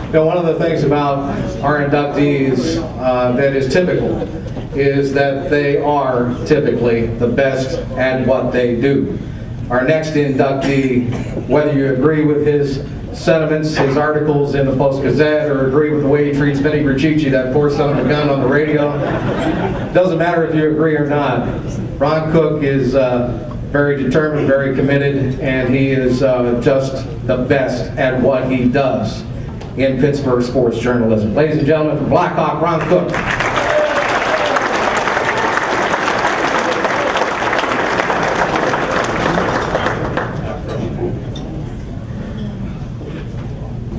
You know, one of the things about our inductees that is typical is that they are typically the best at what they do. Our next inductee, whether you agree with his sentiments, his articles in the Post-Gazette, or agree with the way he treats Vinny Berchichi, that poor son of a gun on the radio, doesn't matter if you agree or not. Ron Cook is very determined, very committed, and he is just the best at what he does in Pittsburgh sports journalism. Ladies and gentlemen, from Blackhawk, Ron Cook.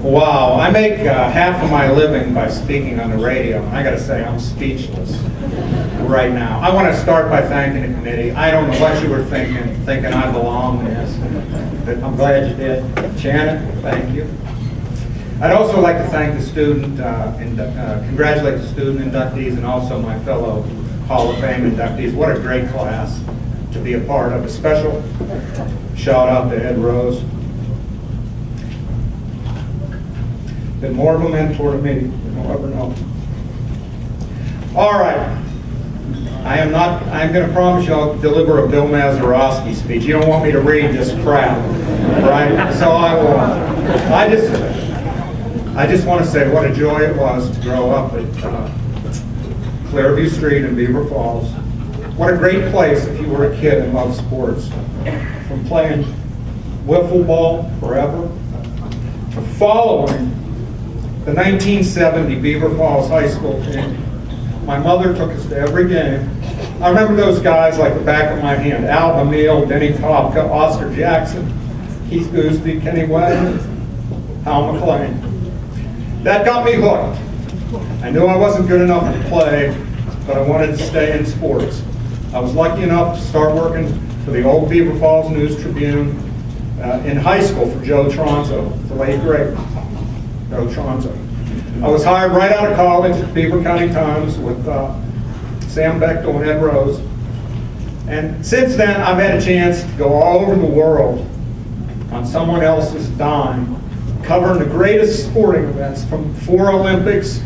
Wow, I make half of my living by speaking on the radio. I gotta say, I'm speechless right now. I want to start by thanking the committee. I don't know what you were thinking I belong in this, but I'm glad you did. Janet, thank you. I'd also like to thank the student, congratulate the student inductees and also my fellow Hall of Fame inductees. What a great class to be a part of. A special shout out to Ed Rose. Been more of a mentor to me than I'll ever know. All right. I'm going to promise you I'll deliver a Bill Mazeroski speech. You don't want me to read this crap, right? So I won't. I just want to say what a joy it was to grow up at Clearview Street in Beaver Falls. What a great place if you were a kid and loved sports. From playing wiffle ball forever to following the 1970 Beaver Falls High School team. My mother took us to every game. I remember those guys like the back of my hand. Al Bamil, Denny Kopka, Oscar Jackson, Keith Gooseby, Kenny Wagner, Hal McClain. That got me hooked. I knew I wasn't good enough to play, but I wanted to stay in sports. I was lucky enough to start working for the old Beaver Falls News Tribune in high school for Joe Tronzo, the late great Joe Tronzo. I was hired right out of college at Beaver County Times with Sam Bechtel and Ed Rose. And since then, I've had a chance to go all over the world on someone else's dime, covering the greatest sporting events from 4 Olympics.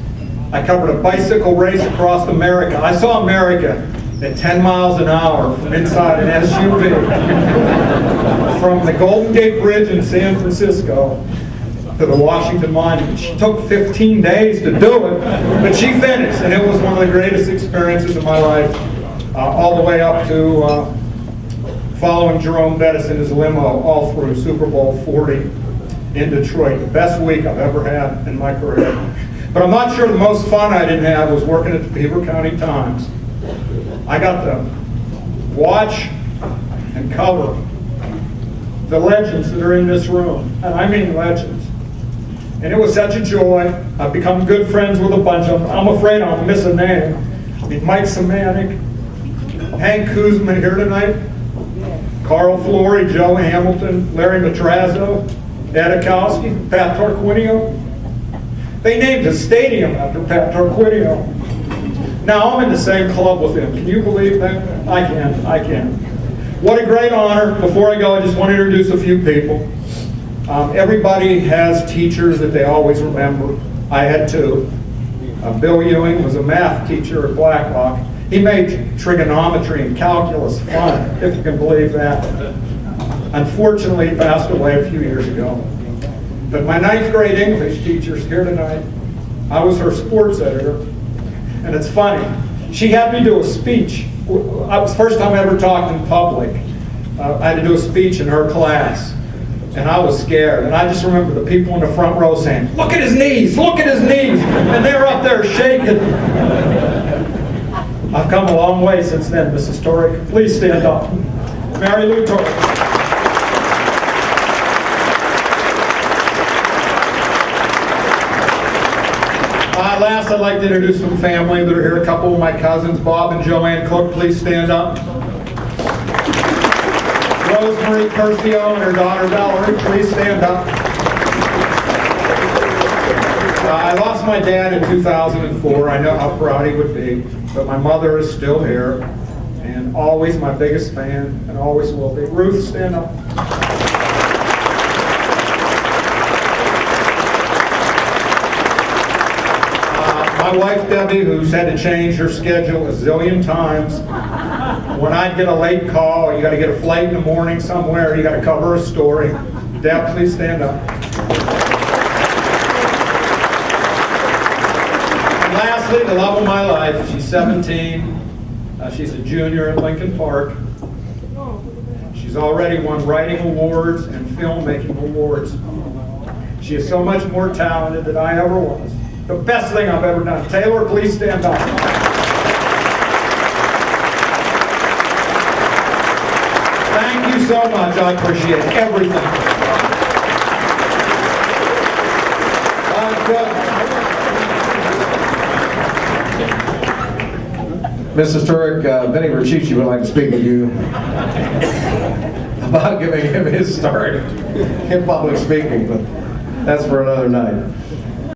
I covered a bicycle race across America. I saw America at 10 miles an hour from inside an SUV. From the Golden Gate Bridge in San Francisco to the Washington Monument. She took 15 days to do it, but she finished, and it was one of the greatest experiences of my life, all the way up to following Jerome Bettis in his limo all through Super Bowl 40 in Detroit. The best week I've ever had in my career. But I'm not sure the most fun I didn't have was working at the Beaver County Times. I got to watch and cover the legends that are in this room, and I mean legends. And it was such a joy. I've become good friends with a bunch of them. I'm afraid I'll miss a name. I mean, Mike Semanik, Hank Kuzman here tonight, Carl Flory, Joe Hamilton, Larry Matrazo, Ed Akowski, Pat Tarquinio. They named a stadium after Pat Tarquinio. Now I'm in the same club with him. Can you believe that? I can. What a great honor. Before I go, I just want to introduce a few people. Everybody has teachers that they always remember. I had 2. Bill Ewing was a math teacher at Blackhawk. He made trigonometry and calculus fun, if you can believe that. Unfortunately, he passed away a few years ago. But my 9th grade English teacher's here tonight. I was her sports editor. And it's funny. She had me do a speech. It was the first time I ever talked in public. I had to do a speech in her class. And I was scared. And I just remember the people in the front row saying, "Look at his knees, look at his knees." And they were up there shaking. I've come a long way since then, Mrs. Torek. Please stand up. Mary Lou Torek. Last, I'd like to introduce some family that are here. A couple of my cousins, Bob and Joanne Cook. Please stand up. Rosemary Curcio and her daughter Valerie, please stand up. I lost my dad in 2004. I know how proud he would be, but my mother is still here and always my biggest fan and always will be. Ruth, stand up. My wife Debbie, who's had to change her schedule a zillion times, when I'd get a late call, you got to get a flight in the morning somewhere, you got to cover a story. Deb, please stand up. And lastly, the love of my life. She's 17. She's a junior at Lincoln Park. She's already won writing awards and filmmaking awards. She is so much more talented than I ever was. The best thing I've ever done. Taylor, please stand up. Thank you so much. I appreciate everything. Mrs. Turek, Benny Rachichi would like to speak with you about giving him his start in public speaking, but that's for another night.